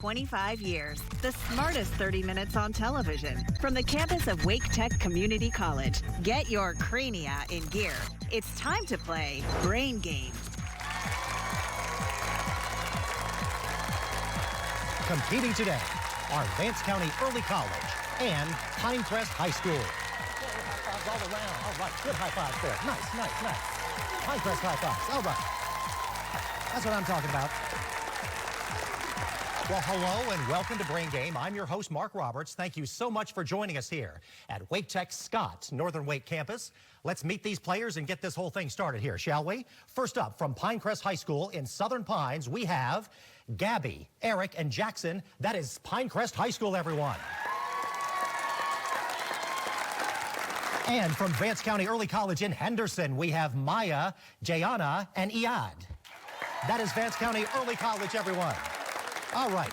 25 years, the smartest 30 minutes on television. From the campus of Wake Tech Community College, get your crania in gear. It's time to play Brain Game. Competing today are Vance County Early College and Pinecrest High School. High fives all around. All right, good high fives there. Nice. Pinecrest high fives. All right. That's what I'm talking about. Well, hello and welcome to Brain Game. I'm your host, Mark Roberts. Thank you so much for joining us here at Wake Tech Scott, Northern Wake campus. Let's meet these players and get this whole thing started here, shall we? First up, from Pinecrest High School in Southern Pines, we have Gabby, Eric, and Jackson. That is Pinecrest High School, everyone. And from Vance County Early College in Henderson, we have Maya, Jayana, and Iad. That is Vance County Early College, everyone. All right.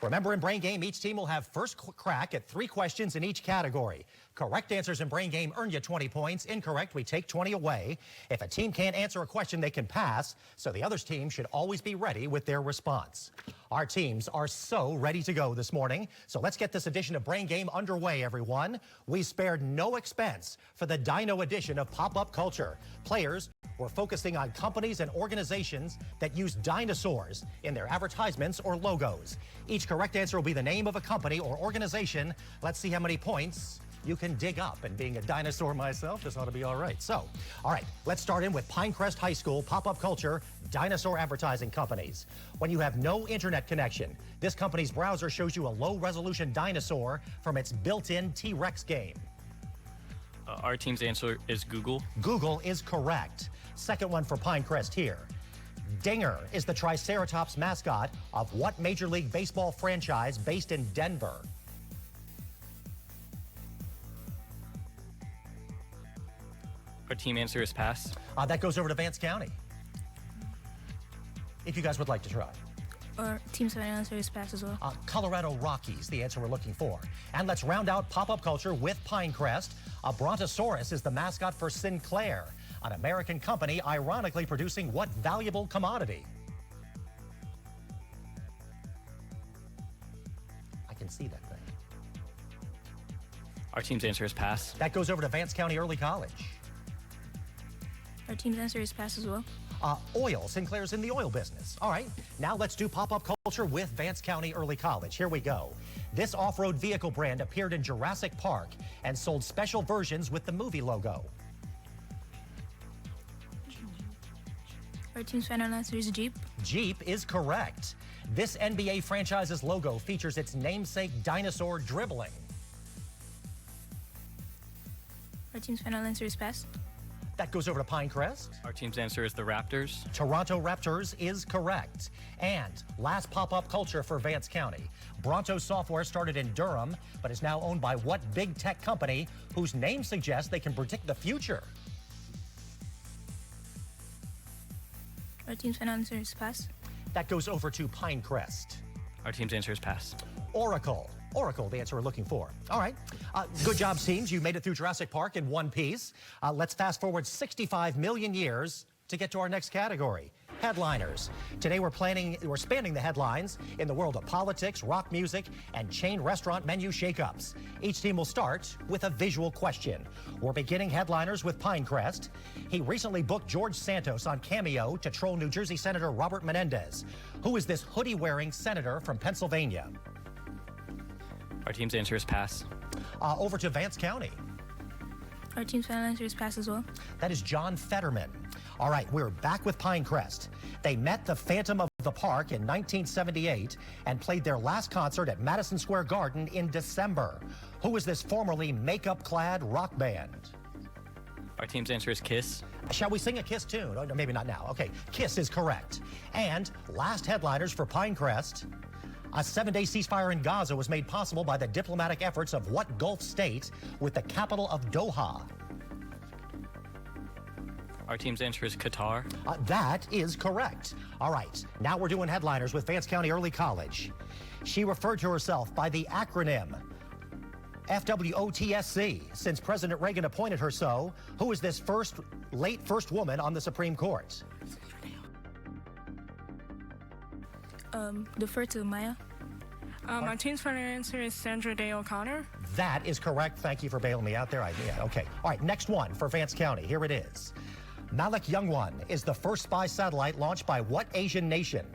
Remember, in Brain Game, each team will have first crack at 3 questions in each category. Correct answers in Brain Game earn you 20 points. Incorrect, we take 20 away. If a team can't answer a question, they can pass, so the other team should always be ready with their response. Our teams are so ready to go this morning, so let's get this edition of Brain Game underway, everyone. We spared no expense for the Dino edition of Pop-Up Culture. Players were focusing on companies and organizations that use dinosaurs in their advertisements or logos. Each correct answer will be the name of a company or organization. Let's see how many points you can dig up. And being a dinosaur myself, this ought to be all right. So, all right, let's start in with Pinecrest High School, Pop-Up Culture, dinosaur advertising companies. When you have no internet connection, this company's browser shows you a low-resolution dinosaur from its built-in T-Rex game. Our team's answer is Google. Google is correct. Second one for Pinecrest here. Dinger is the Triceratops mascot of what Major League Baseball franchise based in Denver? Our team answer is pass. That goes over to Vance County. If you guys would like to try. Our team's final answer is pass as well. Colorado Rockies, the answer we're looking for. And let's round out Pop-Up Culture with Pinecrest. A Brontosaurus is the mascot for Sinclair, an American company ironically producing what valuable commodity? I can see that thing. Our team's answer is pass. That goes over to Vance County Early College. Our team's answer is pass as well. Oil. Sinclair's in the oil business. All right, now let's do Pop-Up Culture with Vance County Early College. Here we go. This off-road vehicle brand appeared in Jurassic Park and sold special versions with the movie logo. Our team's final answer is Jeep. Jeep is correct. This NBA franchise's logo features its namesake dinosaur dribbling. Our team's final answer is pass. That goes over to Pinecrest. Our team's answer is the Raptors. Toronto Raptors is correct. And last Pop-Up Culture for Vance County. Bronto Software started in Durham, but is now owned by what big tech company whose name suggests they can predict the future? Our team's final answer is pass. That goes over to Pinecrest. Our team's answer is pass. Oracle. Oracle, the answer we're looking for. All right. Good job, teams. You made it through Jurassic Park in one piece. Let's fast forward 65 million years to get to our next category, headliners. Today we're spanning the headlines in the world of politics, rock music, and chain restaurant menu shakeups. Each team will start with a visual question. We're beginning headliners with Pinecrest. He recently booked George Santos on Cameo to troll New Jersey Senator Robert Menendez. Who is this hoodie-wearing senator from Pennsylvania? Our team's answer is pass. Over to Vance County. Our team's final answer is pass as well. That is John Fetterman. All right, we're back with Pinecrest. They met the Phantom of the Park in 1978 and played their last concert at Madison Square Garden in December. Who is this formerly makeup-clad rock band? Our team's answer is Kiss. Shall we sing a Kiss tune? Oh, no, maybe not now. Okay, Kiss is correct. And last headliners for Pinecrest. A 7-day ceasefire in Gaza was made possible by the diplomatic efforts of what Gulf state with the capital of Doha? Our team's answer is Qatar. That is correct. All right, now we're doing headliners with Vance County Early College. She referred to herself by the acronym FWOTSC since President Reagan appointed her so. Who is this late first woman on the Supreme Court? Defer to Maya. Our team's final answer is Sandra Day O'Connor. That is correct. Thank you for bailing me out there. Okay. All right, next one for Vance County. Here it is. Malik Youngwon is the first spy satellite launched by what Asian nation?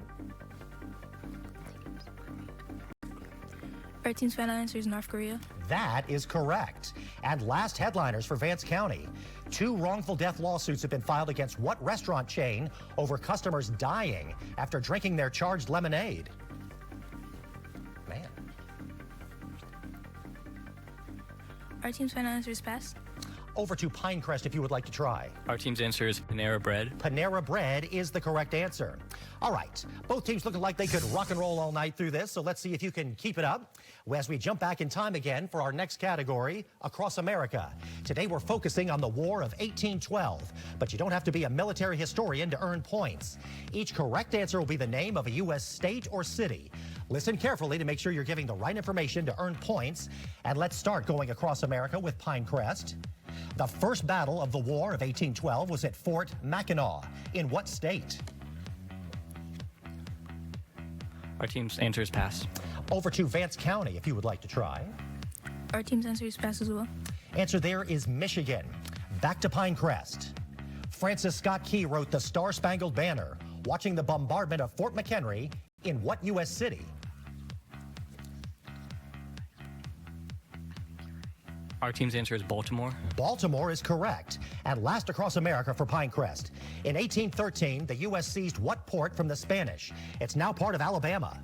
Our team's final answer is North Korea. That is correct. And last headliners for Vance County. 2 wrongful death lawsuits have been filed against what restaurant chain over customers dying after drinking their charged lemonade? Man. Our team's final answer is pass. Over to Pinecrest if you would like to try. Our team's answer is Panera Bread. Panera Bread is the correct answer. All right, both teams looking like they could rock and roll all night through this, so let's see if you can keep it up as we jump back in time again for our next category, Across America. Today we're focusing on the War of 1812, but you don't have to be a military historian to earn points. Each correct answer will be the name of a U.S. state or city. Listen carefully to make sure you're giving the right information to earn points, and let's start going across America with Pinecrest. The first battle of the War of 1812 was at Fort Mackinac. In what state? Our team's answer is pass. Over to Vance County if you would like to try. Our team's answer is pass as well. Answer there is Michigan. Back to Pinecrest. Francis Scott Key wrote The Star-Spangled Banner watching the bombardment of Fort McHenry in what U.S. city? Our team's answer is Baltimore. Baltimore is correct. And last across America for Pinecrest. In 1813, the U.S. seized what port from the Spanish? It's now part of Alabama.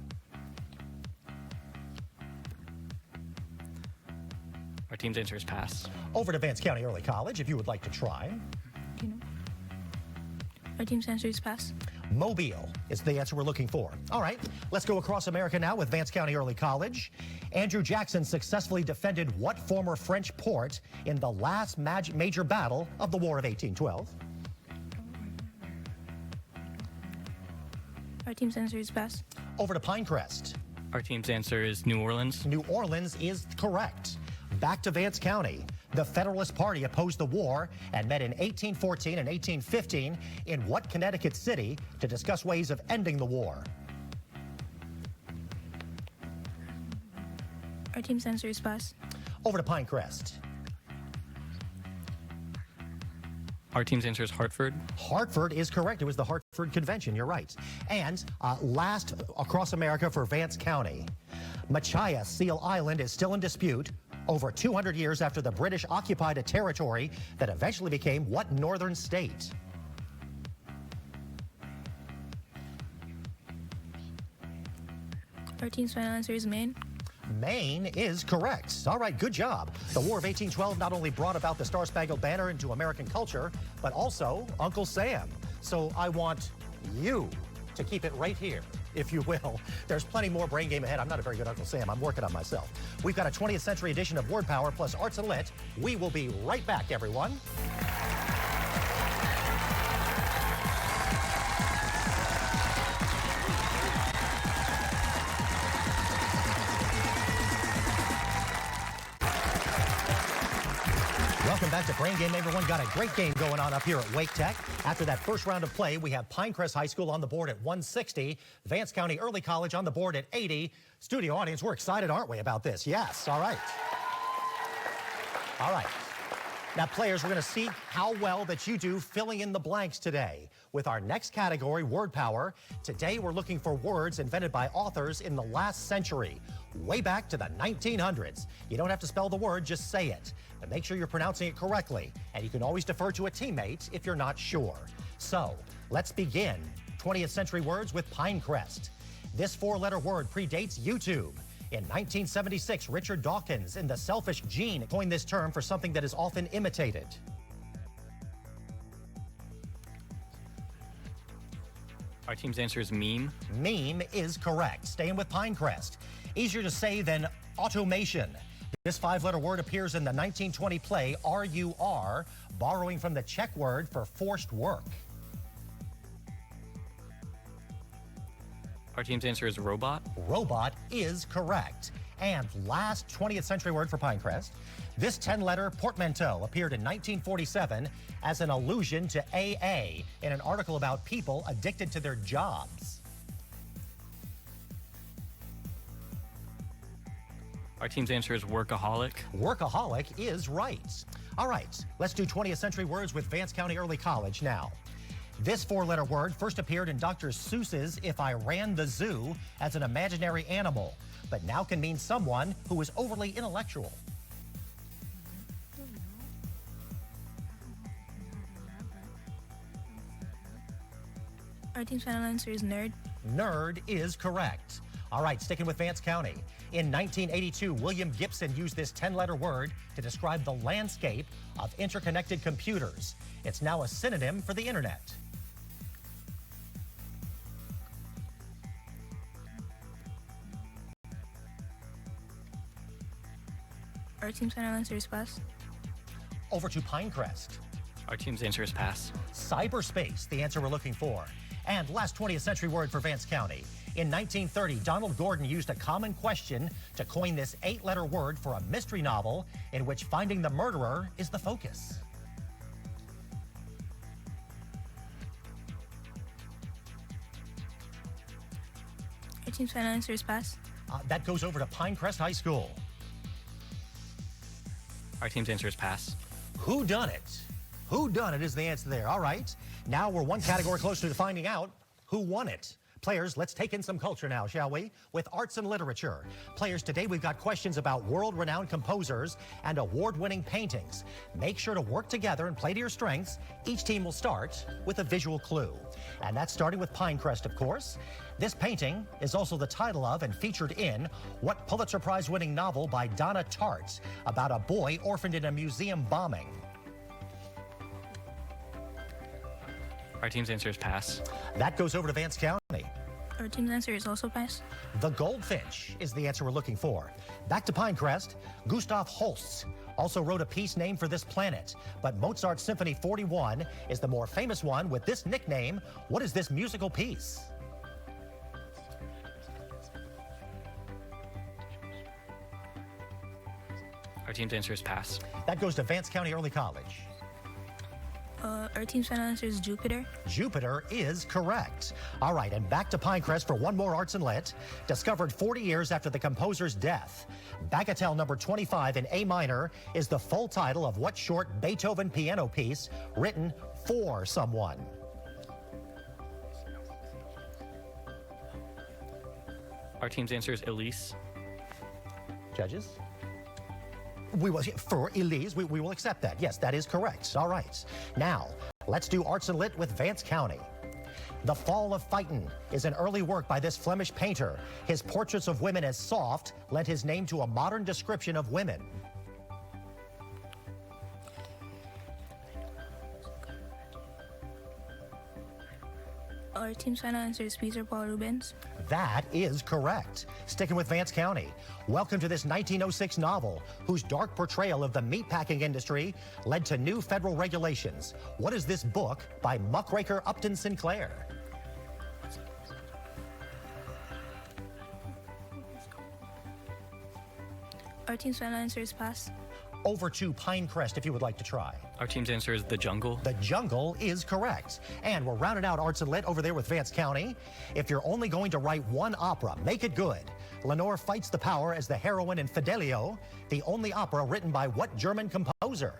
Our team's answer is pass. Over to Vance County Early College if you would like to try. Do you know? Our team's answer is pass. Mobile is the answer we're looking for. All right, let's go across America now with Vance County Early College. Andrew Jackson successfully defended what former French port in the last major battle of the War of 1812? Our team's answer is pass. Over to Pinecrest. Our team's answer is New Orleans. New Orleans is correct. Back to Vance County. The Federalist Party opposed the war and met in 1814 and 1815 in what Connecticut city to discuss ways of ending the war? Our team's answer is pass. Over to Pinecrest. Our team's answer is Hartford. Hartford is correct. It was the Hartford Convention. You're right. And last across America for Vance County. Machias Seal Island is still in dispute over 200 years after the British occupied a territory that eventually became what northern state? Our team's final answer is Maine. Maine is correct. All right, good job. The War of 1812 not only brought about the Star-Spangled Banner into American culture, but also Uncle Sam. So I want you to keep it right here, if you will. There's plenty more brain game ahead. I'm not a very good Uncle Sam. I'm working on myself. We've got a 20th century edition of Word Power plus Arts and Lit. We will be right back, everyone. Welcome back to Brain Game, everyone. Got a great game going on up here at Wake Tech. After that first round of play, we have Pinecrest High School on the board at 160, Vance County Early College on the board at 80. Studio audience, we're excited, aren't we, about this? Yes, all right. All right. Now, players, we're going to see how well that you do filling in the blanks today. With our next category, Word Power, today we're looking for words invented by authors in the last century, way back to the 1900s. You don't have to spell the word, just say it. And make sure you're pronouncing it correctly. And you can always defer to a teammate if you're not sure. So, let's begin 20th century words with Pinecrest. This four-letter word predates YouTube. In 1976, Richard Dawkins in The Selfish Gene coined this term for something that is often imitated. Our team's answer is meme. Meme is correct. Staying with Pinecrest. Easier to say than automation. This five-letter word appears in the 1920 play RUR, borrowing from the Czech word for forced work. Our team's answer is robot. Robot is correct. And last 20th century word for Pinecrest. This 10-letter portmanteau appeared in 1947 as an allusion to AA in an article about people addicted to their jobs. Our team's answer is workaholic. Workaholic is right. All right, let's do 20th century words with Vance County Early College now. This four-letter word first appeared in Dr. Seuss's If I Ran the Zoo as an imaginary animal, but now can mean someone who is overly intellectual. Our team's final answer is nerd. Nerd is correct. All right, sticking with Vance County. In 1982, William Gibson used this 10-letter word to describe the landscape of interconnected computers. It's now a synonym for the internet. Our team's final answer is pass. Over to Pinecrest. Our team's answer is pass. Cyberspace, the answer we're looking for. And last 20th century word for Vance County. In 1930, Donald Gordon used a common question to coin this 8-letter word for a mystery novel in which finding the murderer is the focus. Our team's final answer is pass. That goes over to Pinecrest High School. Our team's answer is pass. Who done it? Who done it is the answer there. All right. Now we're one category closer to finding out who won it. Players, let's take in some culture now, shall we? With arts and literature. Players, today we've got questions about world-renowned composers and award-winning paintings. Make sure to work together and play to your strengths. Each team will start with a visual clue. And that's starting with Pinecrest, of course. This painting is also the title of and featured in what Pulitzer Prize-winning novel by Donna Tartt about a boy orphaned in a museum bombing? Our team's answer is pass. That goes over to Vance County. Our team's answer is also pass. The Goldfinch is the answer we're looking for. Back to Pinecrest. Gustav Holst also wrote a piece named for this planet, but Mozart's Symphony 41 is the more famous one with this nickname. What is this musical piece? Our team's answer is pass. That goes to Vance County Early College. Our team's final answer is Jupiter. Jupiter is correct. All right, and back to Pinecrest for one more arts and lit. Discovered 40 years after the composer's death. Bagatelle number 25 in A minor is the full title of what short Beethoven piano piece written for someone? Our team's answer is Elise. Judges? We will, for Elise, we will accept that. Yes, that is correct. All right. Now, let's do arts and lit with Vance County. The Fall of Phaeton is an early work by this Flemish painter. His portraits of women as soft lent his name to a modern description of women. Our team's final answer is Peter Paul Rubens. That is correct. Sticking with Vance County. Welcome to this 1906 novel, whose dark portrayal of the meatpacking industry led to new federal regulations. What is this book by muckraker Upton Sinclair? Our team's final answer is pass. Over to Pinecrest if you would like to try. Our team's answer is The Jungle. The Jungle is correct. And we're rounding out arts and lit over there with Vance County. If you're only going to write one opera, make it good. Lenore fights the power as the heroine in Fidelio, the only opera written by what German composer?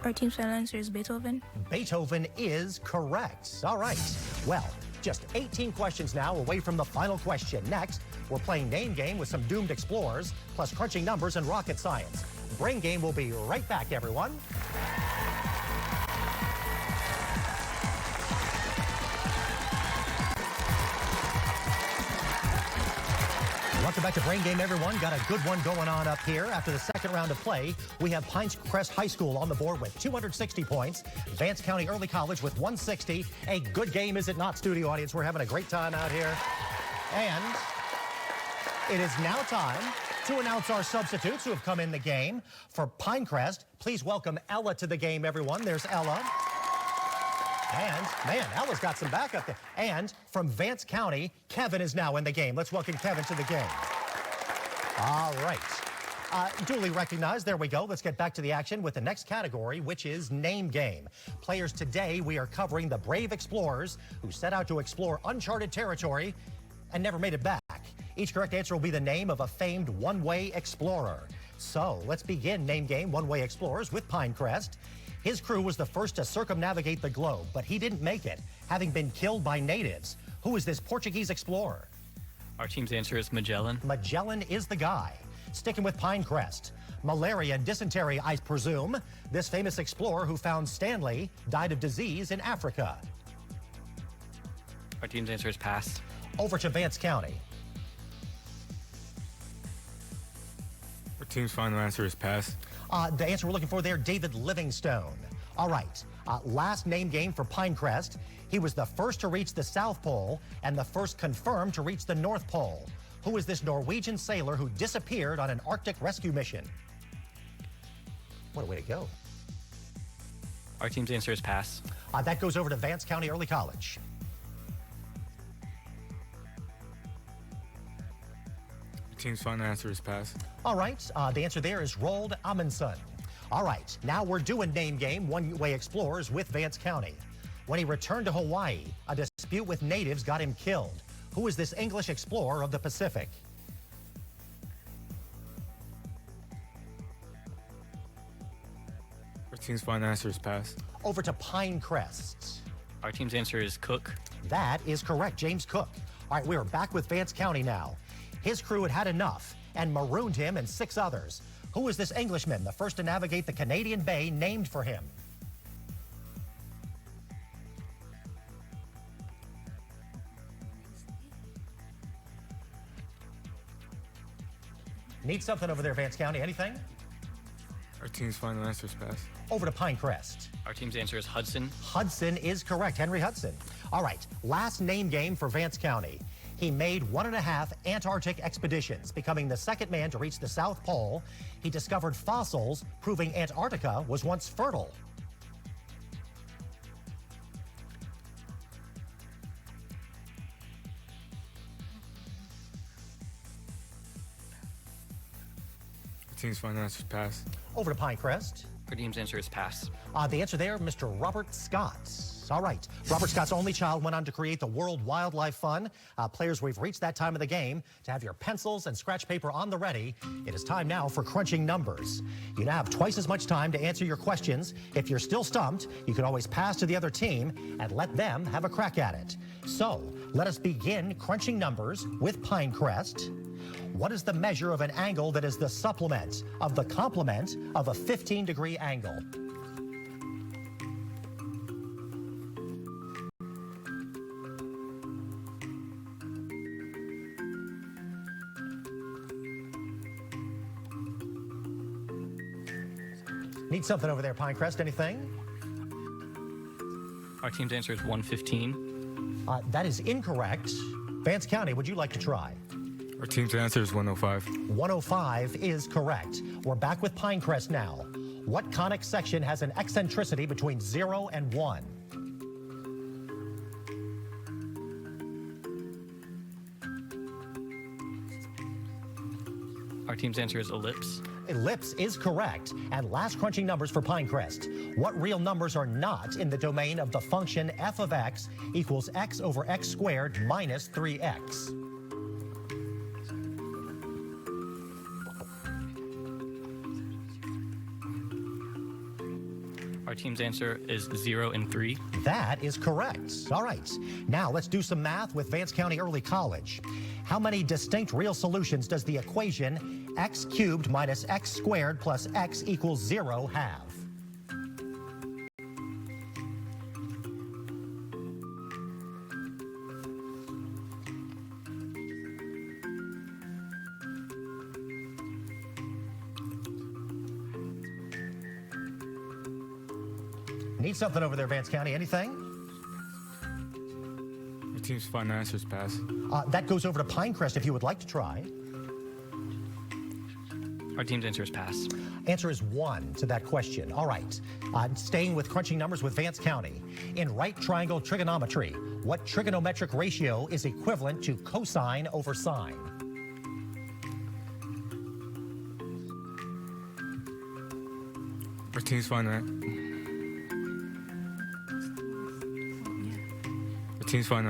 Our team's final answer is Beethoven. Beethoven is correct. All right. Well, just 18 questions now away from the final question. Next, we're playing Name Game with some doomed explorers, plus crunching numbers and rocket science. Brain Game will be right back, everyone. Welcome back to Brain Game, everyone. Got a good one going on up here. After the second round of play, we have Pinecrest High School on the board with 260 points. Vance County Early College with 160. A good game, is it not, studio audience? We're having a great time out here. And it is now time to announce our substitutes who have come in the game. For Pinecrest, please welcome Ella to the game, everyone. There's Ella. And, man, Ella's got some backup there. And from Vance County, Kevin is now in the game. Let's welcome Kevin to the game. All right. Duly recognized. There we go. Let's get back to the action with the next category, which is Name Game. Players, today we are covering the brave explorers who set out to explore uncharted territory and never made it back. Each correct answer will be the name of a famed one-way explorer. So let's begin Name Game One-Way Explorers with Pinecrest. His crew was the first to circumnavigate the globe, but he didn't make it, having been killed by natives. Who is this Portuguese explorer? Our team's answer is Magellan. Magellan is the guy. Sticking with Pinecrest. Malaria and dysentery, I presume. This famous explorer who found Stanley died of disease in Africa. Our team's answer is pass. Over to Vance County. Our team's final answer is pass. The answer we're looking for there, David Livingstone. All right, last name game for Pinecrest. He was the first to reach the South Pole and the first confirmed to reach the North Pole. Who is this Norwegian sailor who disappeared on an Arctic rescue mission? What a way to go. Our team's answer is pass. That goes over to Vance County Early College. Our team's final answer is pass. All right, the answer there is Roald Amundsen. All right, now we're doing Name Game One-Way Explorers with Vance County. When he returned to Hawaii, a dispute with natives got him killed. Who is this English explorer of the Pacific? Our team's final answer is pass. Over to Pinecrest. Our team's answer is Cook. That is correct, James Cook. All right, we are back with Vance County now. His crew had had enough and marooned him and 6 others. Who is this Englishman, the first to navigate the Canadian Bay named for him? Need something over there, Vance County. Anything? Our team's final answer is pass. Over to Pinecrest. Our team's answer is Hudson. Hudson is correct, Henry Hudson. All right, last name game for Vance County. He made 1.5 Antarctic expeditions, becoming the second man to reach the South Pole. He discovered fossils proving Antarctica was once fertile. Our team's final answer is pass. Over to Pinecrest. Our team's answer is pass. The answer there, Mr. Robert Scott. All right. Robert Scott's only child went on to create the World Wildlife Fund. Players, we've reached that time of the game to have your pencils and scratch paper on the ready. It is time now for crunching numbers. You now have twice as much time to answer your questions. If you're still stumped, you can always pass to the other team and let them have a crack at it. So let us begin crunching numbers with Pinecrest. What is the measure of an angle that is the supplement of the complement of a 15-degree angle? Need something over there, Pinecrest. Anything? Our team's answer is 115. That is incorrect. Vance County, would you like to try? Our team's answer is 105. 105 is correct. We're back with Pinecrest now. What conic section has an eccentricity between 0 and 1? Our team's answer is ellipse. Ellipse is correct. And last crunching numbers for Pinecrest. What real numbers are not in the domain of the function f of x equals x over x squared minus 3x? Our team's answer is 0 and 3. That is correct. All right. Now let's do some math with Vance County Early College. How many distinct real solutions does the equation x cubed minus x squared plus x equals 0 have? Need something over there, Vance County. Anything? Our team's final answer is pass. That goes over to Pinecrest if you would like to try. Our team's answer is pass. Answer is 1 to that question. All right. Staying with crunching numbers with Vance County. In right triangle trigonometry, what trigonometric ratio is equivalent to cosine over sine? teams find the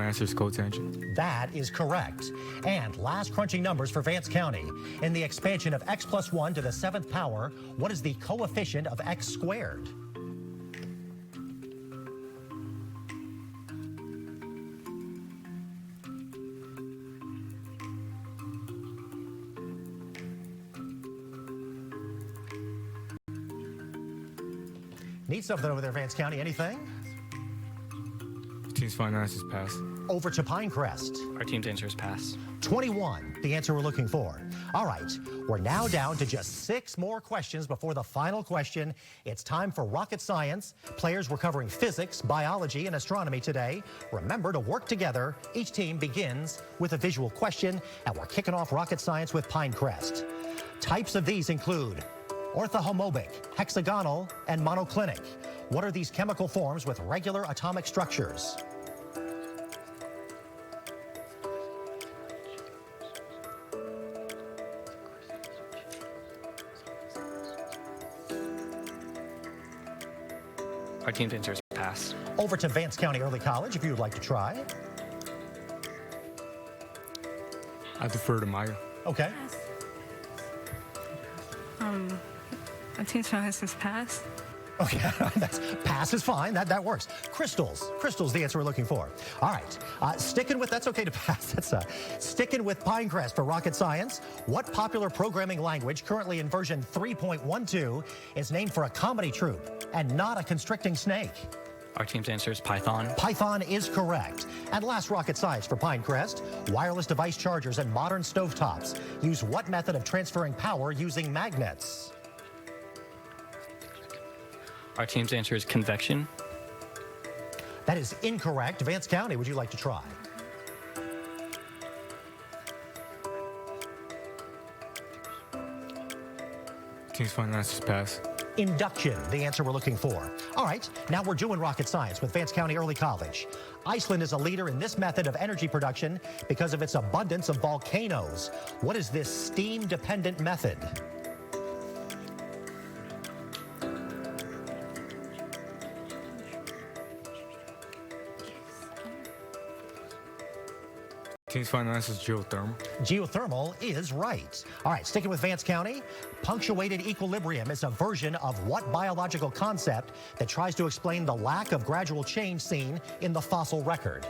answer is cotangent. That is correct. And last crunching numbers for Vance County. In the expansion of x plus 1 to the 7th power, what is the coefficient of x squared? Need something over there, Vance County. Anything? Teams find the answer is pass. Over to Pinecrest. Our team's answer is pass. 21, the answer we're looking for. All right, we're now down to just 6 more questions before the final question. It's time for rocket science. Players, we're covering physics, biology, and astronomy today. Remember to work together. Each team begins with a visual question, and we're kicking off rocket science with Pinecrest. Types of these include orthohomobic, hexagonal, and monoclinic. What are these chemical forms with regular atomic structures? Our team's answer is pass. Over to Vance County Early College, if you would like to try. I defer to Maya. Okay. Our team's answer is pass. Okay, pass is fine. That works. Crystals. Crystals, the answer we're looking for. All right. Sticking with, that's okay to pass. Sticking with Pinecrest for rocket science. What popular programming language, currently in version 3.12, is named for a comedy troupe and not a constricting snake? Our team's answer is Python. Python is correct. And last rocket science for Pinecrest. Wireless device chargers and modern stovetops use what method of transferring power using magnets? Our team's answer is convection. That is incorrect. Vance County, would you like to try? Teams find the answer is pass. Induction, the answer we're looking for. All right, now we're doing rocket science with Vance County Early College. Iceland is a leader in this method of energy production because of its abundance of volcanoes. What is this steam-dependent method? Teams find the answer is geothermal. Geothermal is right. All right, sticking with Vance County, punctuated equilibrium is a version of what biological concept that tries to explain the lack of gradual change seen in the fossil record?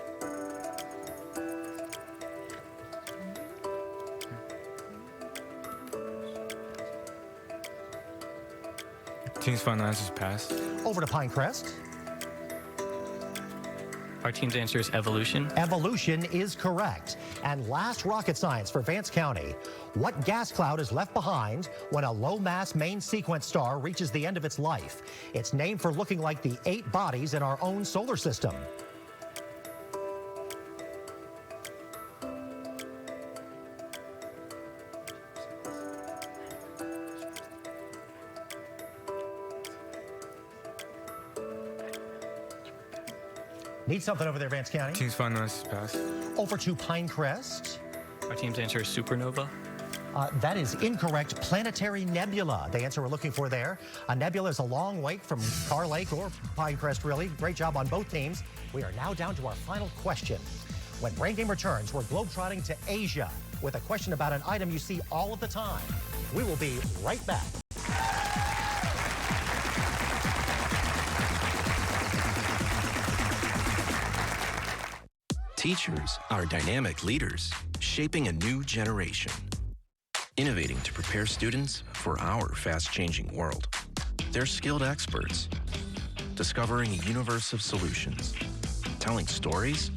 Teams find the answer is pass. Over to Pinecrest. Our team's answer is evolution. Evolution is correct. And last rocket science for Vance County. What gas cloud is left behind when a low-mass main sequence star reaches the end of its life? It's named for looking like the 8 bodies in our own solar system. Need something over there, Vance County. Teams find the answer is pass. Over to Pinecrest. Our team's answer is supernova. That is incorrect. Planetary nebula, the answer we're looking for there. A nebula is a long way from Carr Lake or Pinecrest, really. Great job on both teams. We are now down to our final question. When Brain Game returns, we're globetrotting to Asia with a question about an item you see all of the time. We will be right back. Teachers are dynamic leaders, shaping a new generation, innovating to prepare students for our fast-changing world. They're skilled experts, discovering a universe of solutions, telling stories,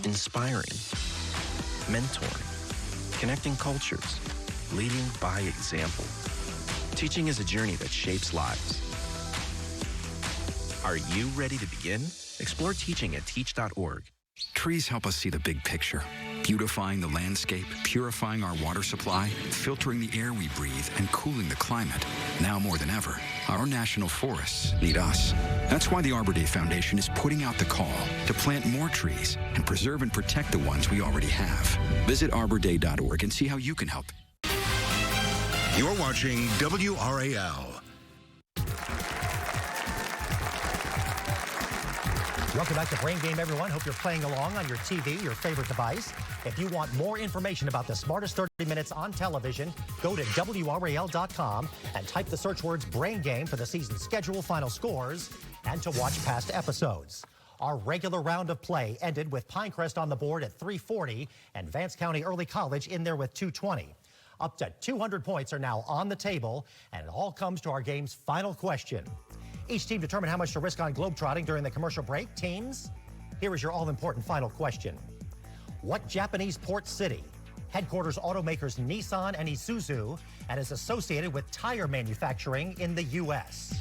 inspiring, mentoring, connecting cultures, leading by example. Teaching is a journey that shapes lives. Are you ready to begin? Explore teaching at teach.org. Trees help us see the big picture, beautifying the landscape, purifying our water supply, filtering the air we breathe, and cooling the climate. Now more than ever, our national forests need us. That's why the Arbor Day Foundation is putting out the call to plant more trees and preserve and protect the ones we already have. Visit arborday.org and see how you can help. You're watching WRAL. Welcome back to Brain Game, everyone. Hope you're playing along on your TV, your favorite device. If you want more information about the smartest 30 minutes on television, go to WRAL.com and type the search words Brain Game for the season schedule, final scores, and to watch past episodes. Our regular round of play ended with Pinecrest on the board at 340 and Vance County Early College in there with 220. Up to 200 points are now on the table, and it all comes to our game's final question. Each team determined how much to risk on globetrotting during the commercial break. Teams, here is your all-important final question. What Japanese port city headquarters automakers Nissan and Isuzu and is associated with tire manufacturing in the U.S.?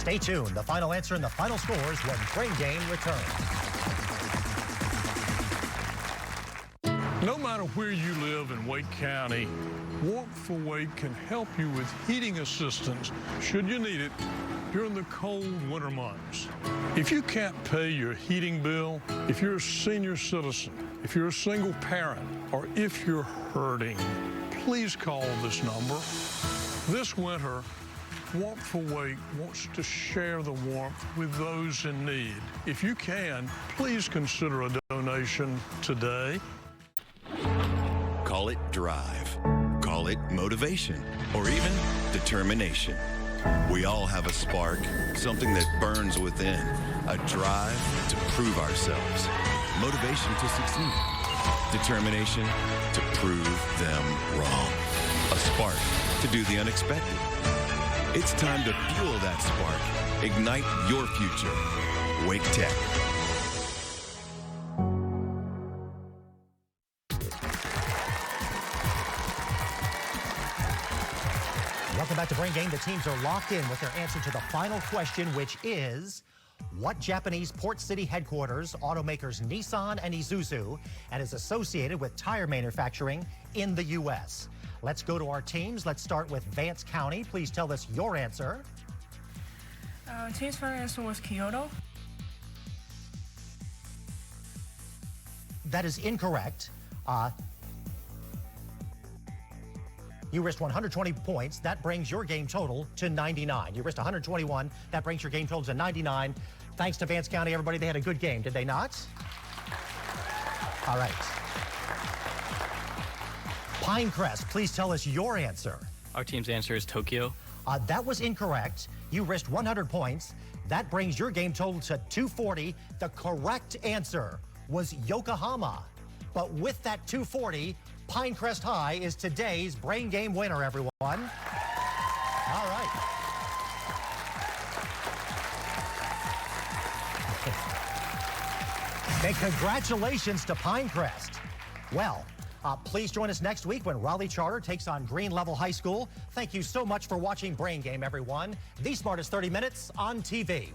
Stay tuned. The final answer and the final scores when Brain Game returns. No matter where you live in Wake County, Warmth for Wake can help you with heating assistance, should you need it, during the cold winter months. If you can't pay your heating bill, if you're a senior citizen, if you're a single parent, or if you're hurting, please call this number. This winter, Warmth for Wake wants to share the warmth with those in need. If you can, please consider a donation today. Call it drive, call it motivation, or even determination. We all have a spark, something that burns within, a drive to prove ourselves, motivation to succeed, determination to prove them wrong, a spark to do the unexpected. It's time to fuel that spark. Ignite your future. Wake Tech. Welcome back to Brain Game. The teams are locked in with their answer to the final question, which is, what Japanese port city headquarters automakers Nissan and Isuzu and is associated with tire manufacturing in the U.S.? Let's go to our teams. Let's start with Vance County. Please tell us your answer. Team's final answer was Kyoto. That is incorrect. You risked 120 points. That brings your game total to 99. You risked 121. That brings your game total to 99. Thanks to Vance County, everybody. They had a good game, did they not? All right. Pinecrest, please tell us your answer. Our team's answer is Tokyo. That was incorrect. You risked 100 points. That brings your game total to 240. The correct answer was Yokohama. But with that 240, Pinecrest High is today's Brain Game winner, everyone. All right. And congratulations to Pinecrest. Well, please join us next week when Raleigh Charter takes on Green Level High School. Thank you so much for watching Brain Game, everyone. The smartest 30 minutes on TV.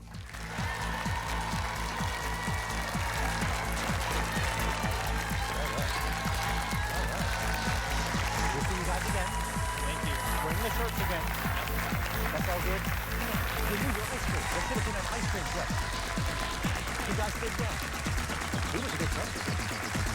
We'll see you guys again. Thank you. Bring the shirts again. That's all good. You knew your ice cream. There should have been an ice cream clip. You guys did well. He was a good coach.